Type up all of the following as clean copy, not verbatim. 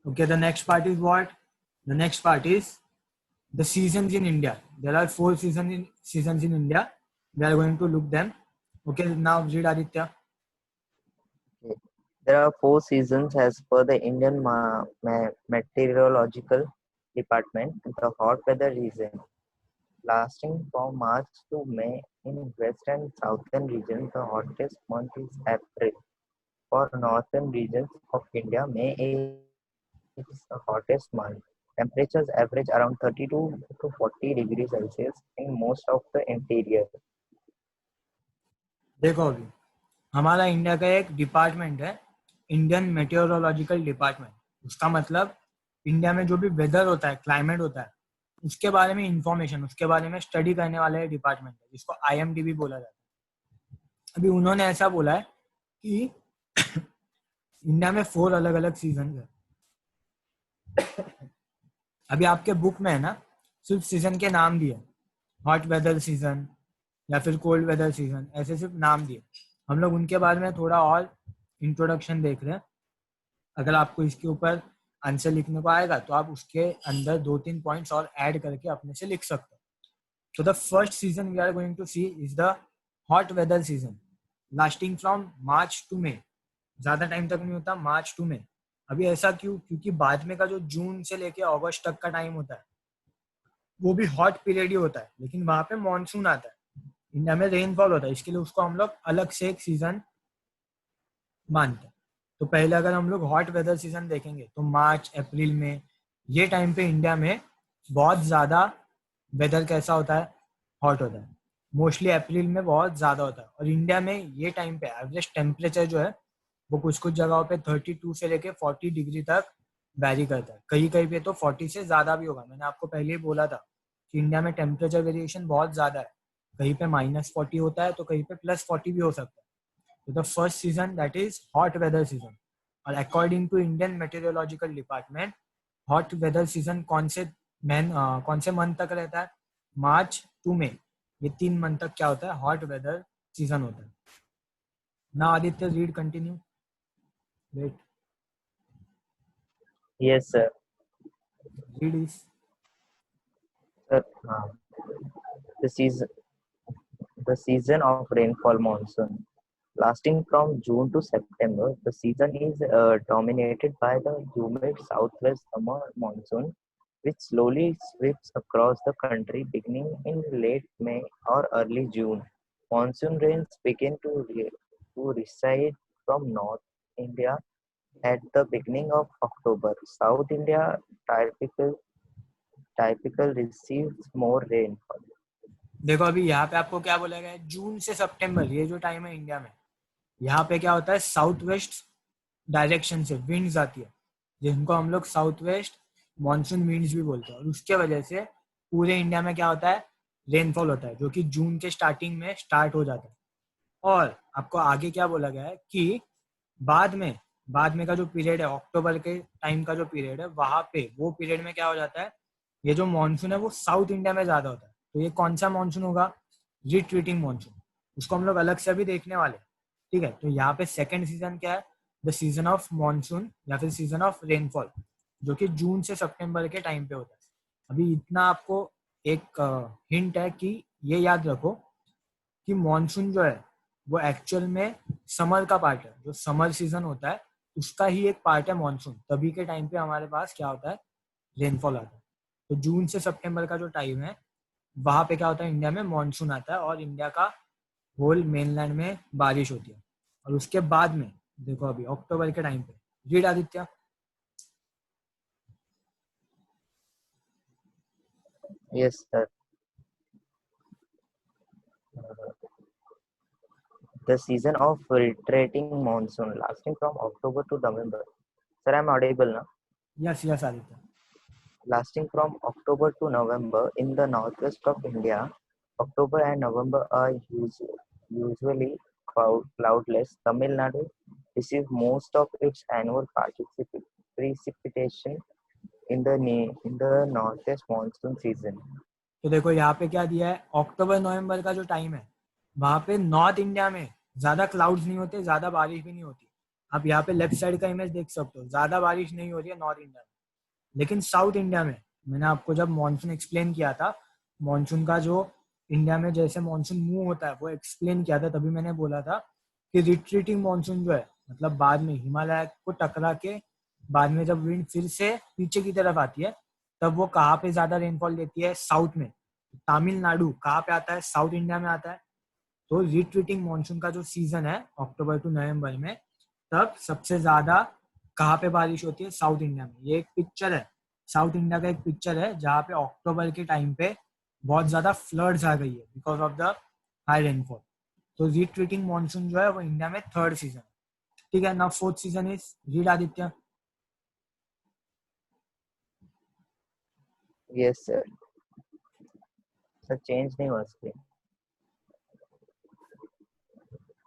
Okay, the next part is what? The next part is the seasons in India. There are 4 seasons in India. We are going to look them. Okay, now read Aditya. Okay. There are 4 seasons as per the Indian Meteorological Department. The hot weather season, lasting from March to May in west and southern regions. The hottest month is April. For northern regions of India, May is the hottest month. Temperatures average around 32 to 40 degrees Celsius in most of the interior. देखो अभी हमारा India का एक department है, Indian meteorological department. उसका मतलब India में जो भी वेदर होता है, क्लाइमेट होता है, उसके बारे में इंफॉर्मेशन, उसके बारे में स्टडी करने वाला डिपार्टमेंट है, जिसको IMD भी बोला जाता है. अभी उन्होंने ऐसा बोला है कि इंडिया में 4 अलग अलग सीजन है. अभी आपके बुक में है ना, सिर्फ सीजन के नाम दिए, हॉट वेदर सीजन या फिर कोल्ड वेदर सीजन, ऐसे सिर्फ नाम दिए. हम लोग उनके बारे में थोड़ा और इंट्रोडक्शन देख रहे हैं. अगर आपको इसके ऊपर आंसर लिखने को आएगा तो आप उसके अंदर 2-3 पॉइंट्स और ऐड करके अपने से लिख सकते हो. तो the first season we are going to see is the hot weather season, lasting from March to May. ज्यादा टाइम तक नहीं होता, मार्च टू मे. अभी ऐसा क्यों? क्योंकि बाद में का जो जून से लेके अगस्त तक का टाइम होता है वो भी हॉट पीरियड ही होता है, लेकिन वहां पे मानसून आता है, इंडिया में रेनफॉल होता है, इसके लिए उसको हम लोग अलग से एक सीजन मानते हैं. तो पहले अगर हम लोग हॉट वेदर सीजन देखेंगे तो मार्च अप्रैल में ये टाइम पे इंडिया में बहुत ज्यादा वेदर कैसा होता है? हॉट होता है. मोस्टली अप्रैल में बहुत ज्यादा होता है. और इंडिया में ये टाइम पे एवरेज टेम्परेचर जो है वो कुछ कुछ जगहों पे 32 से लेके 40 डिग्री तक वैरी करता है. कहीं कहीं पे तो 40 से ज्यादा भी होगा. मैंने आपको पहले ही बोला था कि इंडिया में टेम्परेचर वेरिएशन बहुत ज्यादा है. कहीं पे -40 होता है तो कहीं पे +40 भी हो सकता है. तो the first season that is hot weather season. और according to Indian meteorological department, hot weather season कौन से मंथ तक रहता है? March to May. ये 3 मंथ तक क्या होता है? हॉट वेदर सीजन होता है. Now Aditya read continue. Wait, Yes, sir. Read is. Sir, the season the season of rainfall monsoon, lasting from June to September. The season is dominated by the humid southwest summer monsoon, which slowly sweeps across the country beginning in late May or early June. Monsoon rains begin to recede from North India at the beginning of October. South India typical receives more rainfall. देखो अभी यहाँ पे आपको क्या बोला गया है? जून से सितंबर, ये जो टाइम है इंडिया में, यहाँ पे क्या होता है? साउथ वेस्ट डायरेक्शन से विंड्स आती है, जिनको हम लोग साउथ वेस्ट मानसून विंड्स भी बोलते हैं. और उसके वजह से पूरे इंडिया में क्या होता है? रेनफॉल होता है, जो कि जून के स्टार्टिंग में स्टार्ट हो जाता है. और आपको आगे क्या बोला गया है कि बाद में का जो पीरियड है, अक्टूबर के टाइम का जो पीरियड है, वहां पे वो पीरियड में क्या हो जाता है? ये जो मानसून है वो साउथ इंडिया में ज्यादा होता है. तो ये कौन सा मानसून होगा? Retreating monsoon. उसको हम लोग अलग से अभी देखने वाले हैं. ठीक है, तो यहाँ पे सेकंड सीजन क्या है? द सीजन ऑफ मानसून या फिर सीजन ऑफ रेनफॉल, जो कि जून से सितंबर के टाइम पे होता है. अभी इतना आपको एक हिंट है कि ये याद रखो कि मानसून जो है वो एक्चुअल में समर का पार्ट है. जो समर सीजन होता है उसका ही एक पार्ट है मानसून. तभी के टाइम पे हमारे पास क्या होता है? रेनफॉल आता है. तो जून से सितंबर का जो टाइम है वहां पे क्या होता है? इंडिया में मानसून आता है और इंडिया का होल मेनलैंड में बारिश होती है. और उसके बाद में देखो अभी अक्टूबर के टाइम पे, read Aditya. Yes, sir. The season of retreating monsoon, lasting from October to November. Sir, I'm audible now. Yes yes Aditya. Lasting from October to November in the northwest of India. October and November are usually cloudless. Tamil Nadu receives most of its annual precipitation in the northwest monsoon season. तो देखो यहाँ पे क्या दिया है? अक्टूबर नवंबर का जो time है वहां पे नॉर्थ इंडिया में ज्यादा क्लाउड्स नहीं होते, ज्यादा बारिश भी नहीं होती. आप यहाँ पे लेफ्ट साइड का इमेज देख सकते हो, ज्यादा बारिश नहीं हो रही है नॉर्थ इंडिया में, लेकिन साउथ इंडिया में, मैंने आपको जब मॉनसून एक्सप्लेन किया था, मॉनसून का जो इंडिया में जैसे मॉनसून मूव होता है वो एक्सप्लेन किया था, तभी मैंने बोला था कि रिट्रीटिंग मॉनसून जो है, मतलब बाद में हिमालय को टकरा के बाद में जब विंड फिर से पीछे की तरफ आती है, तब वो कहाँ पे ज्यादा रेनफॉल देती है, साउथ में। तमिलनाडु कहाँ पे आता है, साउथ इंडिया में आता है। तो रिट्रीटिंग मॉनसून का जो सीजन है अक्टूबर टू नवंबर में, तब सबसे ज्यादा कहाँ पे बारिश होती है, साउथ इंडिया में। ये एक पिक्चर है, साउथ इंडिया का एक पिक्चर है जहाँ पे अक्टूबर के टाइम पे बहुत ज्यादा फ्लड्स आ गई है because of the high rainfall. तो रिट्रीटिंग मॉनसून जो है वो इंडिया में थर्ड सीजन। ठीक है ना, fourth season is read Aditya. Yes sir. Sir change नहीं हुआ स्क्रीन।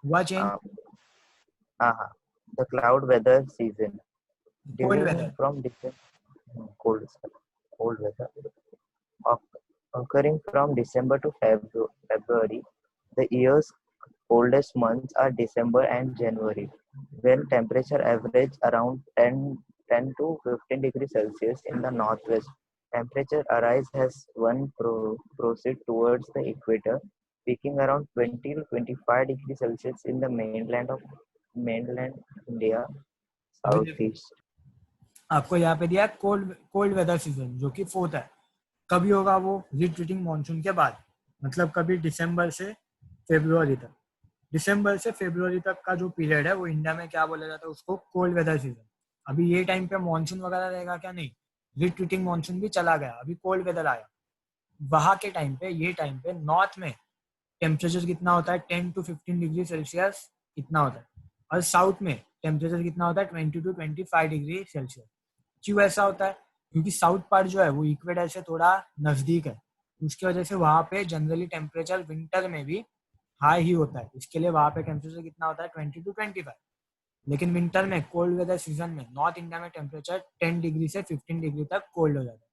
हुआ चेंज। हाँ हाँ हाँ। The cloud weather season cold during weather. from December cold sir, cold weather occurring from December to February. The year's coldest months are December and January, when temperature average around 10 to 15 degrees Celsius in the northwest. Temperature rise as one proceed towards the equator, peaking around 20 to 25 degrees Celsius in the mainland India, अभी देखो, southeast. आपको यहाँ पे दिया है cold cold weather season जो कि fourth है। कभी होगा वो, रिट्रीटिंग मॉनसून के बाद, मतलब कभी दिसंबर से फेब्रुवरी तक। दिसंबर से फेब्रुवरी तक का जो पीरियड है वो इंडिया में क्या बोला जाता है, उसको कोल्ड वेदर सीजन। अभी ये टाइम पे मॉनसून वगैरह रहेगा क्या, नहीं, रिट्रीटिंग मॉनसून भी चला गया, अभी कोल्ड वेदर आया। वहां के टाइम पे, ये टाइम पे नॉर्थ में टेम्परेचर कितना होता है, 10 to 15 डिग्री सेल्सियस इतना होता है। और साउथ में टेम्परेचर कितना होता है, 20 to 25 डिग्री सेल्सियस। क्यों ऐसा होता है, क्योंकि साउथ पार्ट जो है वो इक्वेटर से थोड़ा नजदीक है, उसकी वजह से वहां पे जनरली टेम्परेचर विंटर में भी हाई ही होता है। इसके लिए वहां पे टेम्परेचर कितना होता है, 20 to 25। लेकिन विंटर में, कोल्ड वेदर सीजन में, नॉर्थ इंडिया में टेम्परेचर 10 डिग्री से 15 डिग्री तक कोल्ड हो जाता है,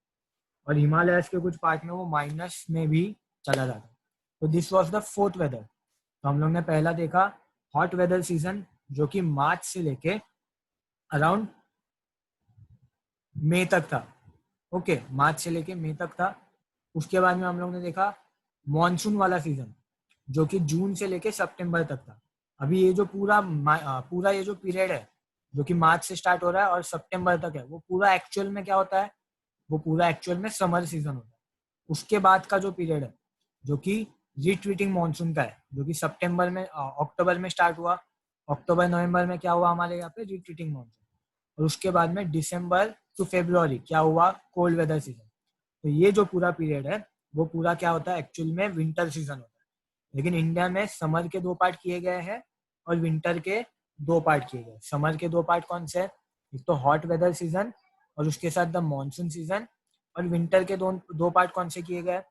और हिमालयस के कुछ पार्ट में वो माइनस में भी चला जाता है। तो this was the fourth weather. तो हम लोग ने पहला देखा हॉट वेदर सीजन, जो कि मार्च से लेके अराउंड मई तक था। ओके, मार्च से लेके मई तक था। उसके बाद में हम लोग ने देखा मॉनसून वाला सीजन, जो कि जून से लेके सितंबर तक था। अभी ये जो पूरा ये जो पीरियड है, जो कि मार्च से स्टार्ट हो रहा है और सितंबर तक है, वो पूरा एक्चुअल में क्या होता है, वो पूरा एक्चुअल में समर सीजन होता है। उसके बाद का जो पीरियड है, जो कि रिट्रीटिंग मॉनसून का है, जो कि सितंबर में अक्टूबर में स्टार्ट हुआ, अक्टूबर नवंबर में क्या हुआ हमारे यहाँ पे, रिट्रीटिंग मॉनसून। और उसके बाद में दिसंबर टू फरवरी क्या हुआ, कोल्ड वेदर सीजन। तो ये जो पूरा पीरियड है वो पूरा क्या होता है, एक्चुअल में विंटर सीजन होता है। लेकिन इंडिया में समर के 2 पार्ट किए गए हैं और विंटर के 2 पार्ट किए गए। समर के 2 पार्ट कौन से हैं, एक तो हॉट वेदर सीजन और उसके साथ द मानसून सीजन। और विंटर के 2 पार्ट कौन से किए गए,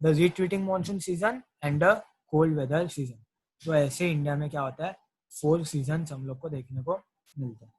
the retreating monsoon season and the cold weather season. तो ऐसे इंडिया में क्या होता है, 4 सीजन हम लोग को देखने को मिलते हैं।